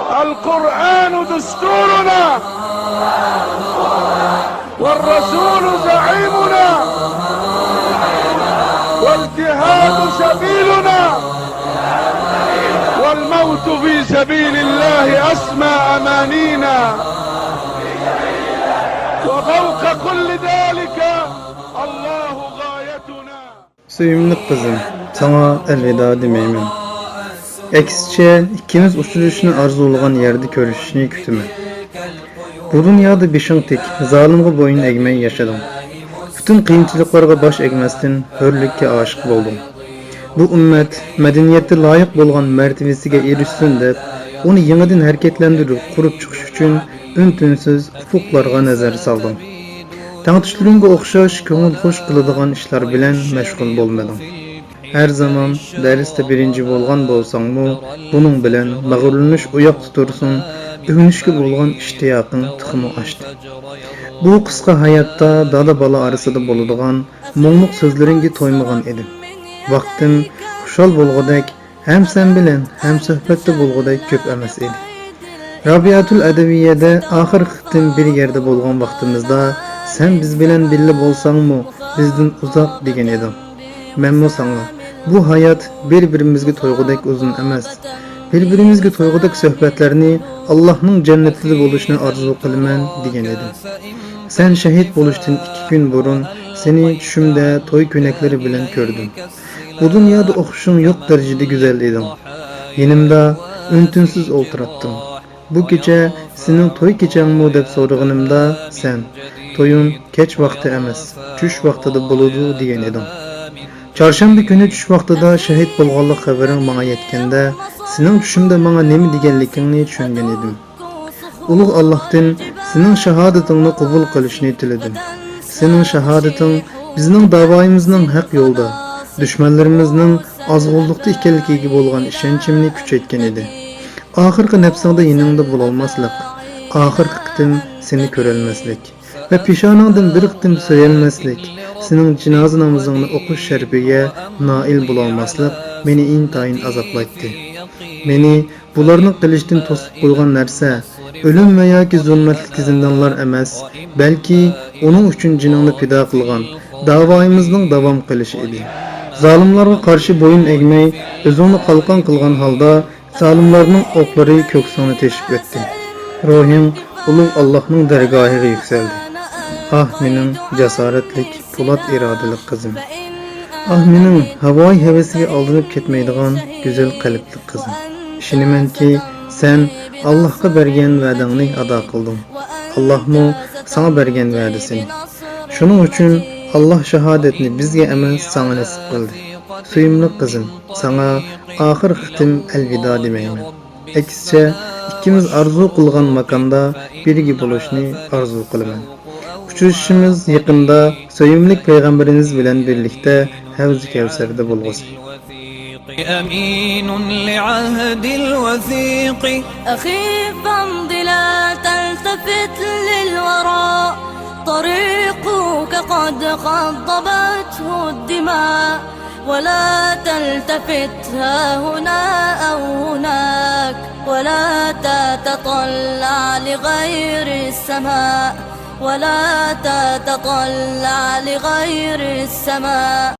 القرآن دستورنا والرسول زعيمنا والجهاد سبيلنا والموت في سبيل الله أسمى أمانينا وفوق كل ذلك الله غايتنا. Sevimli kızım, sana elveda demeymen. Eksikçe ikimiz uçuruşunu arzulagan yerde görüşüşünü kütüme. Bu dünyada beşin tek, zalimge boyun egmeyi yaşadım. Bütün kıyınçılıklarga baş egmestin, hörlükke aşık oldum. Bu ümmet, medeniyette layık bolgan mertebesiga erişsin dep, onu yeniden hareketlendirip, kurup çıkış üçün ün-tünsüz ufuklarga nazar saldım. Tanıtışlarımga okşaş, köngül hoş kılıdığan işler bilen meşgul bolmadım. Her zaman derste birinci bolgan bolsaňmy, bunun bilen mag'rurlanyş uyak tutursun, övünüşke bolgan iştiyakın tıkımı açtı. Bu kıska hayatta dada bala arasında boluduğan moňluk sözleriňge toymagan edim. Vaktim kuşal bolgadek hem sen bilen hem söhbette bolgadek köp emes edi. Rabiatul Edeviye'de ahir kıtım bir yerde bolgan vaktimizda sen biz bilen birli bolsaňmy bizden uzak degen edim. Memnun sana. Bu hayat bir-birimizge toygudak uzun emas. Bir-birimizge toygudak söhbetlerini Allah'ın cennetinde boluşunu arzu kılman degen edim. Sen şehit boluştun 2 gün burun seni düşümde toy könekleri bilen gördüm. Bu dünyada okuşum yok derecede güzel edim. Yenimde üntünsüz olturattım. Bu gece senin toy geçenmi dep sorğanımda sen toyun keç vakti emas, çüş vaktida boludu degen edim. Çarşamba günü tuş vaqtida şehit bolganlyk haberin maňa yetkende, senin düşümde maňa nemi digenligini düşüngen edim. Ulug Allah'tan senin şahadatını kabul kılışını tiledim. Senin şahadatin bizning davaýymyzyň haq ýolda, düşmanlaryymyzyň azgulykda ekenligi bolgan işençimni küçetken edi. Ahirki nefsinde ýeňinde bolalmaslyk, ahirki qitim seni körelmeslik ve pişanandan bir qitim söýelmeslik, senin cenaze namazını okuş şerbiye nail bulalmaslık beni intayin azaplaydı. Beni bularını kılıçtın tosup koygan nerse, ölüm veya ki zulmetlik zindanlar emas, belki onun üçün canını pida kılgan, davayımızın davam kılışı idi. Zalimlarga karşı boyun egmey, özünü kalkan kılgan halda, zalimlarının okları köksünü teşvik etti. Ruhim, ulug Allah'ın dergahına yükseldi. Ah menin cesaretlik, pulat iradelik kızım. Ah menin havai hevesiga aldırıp ketmeydigan güzel kalplik kızım. İşinimen ki sen Allah'a bergen va'daňny ada kıldın. Allah mı sana bergen va'dasini. Şunun üçün Allah şahadetini bizge emas sana nasip kıldı. Suyumly kızım, sana ahir qitim elvida demeymen. Ekisçe ikimiz arzu kılgan makamda birgi buluşni arzu kılaman. Uçuşumuz yakında söyümlük peygamberiniz bilen birlikte Havz-ı Kevser'de bulgusu. أمين لعهد الوثيق أخي فامض لا تلتفت للوراء طريقك قد خضبته الدماء ولا تلتفت ها هنا أو هناك ولا تتطلع لغير السماء ولا تتطلع لغير السماء.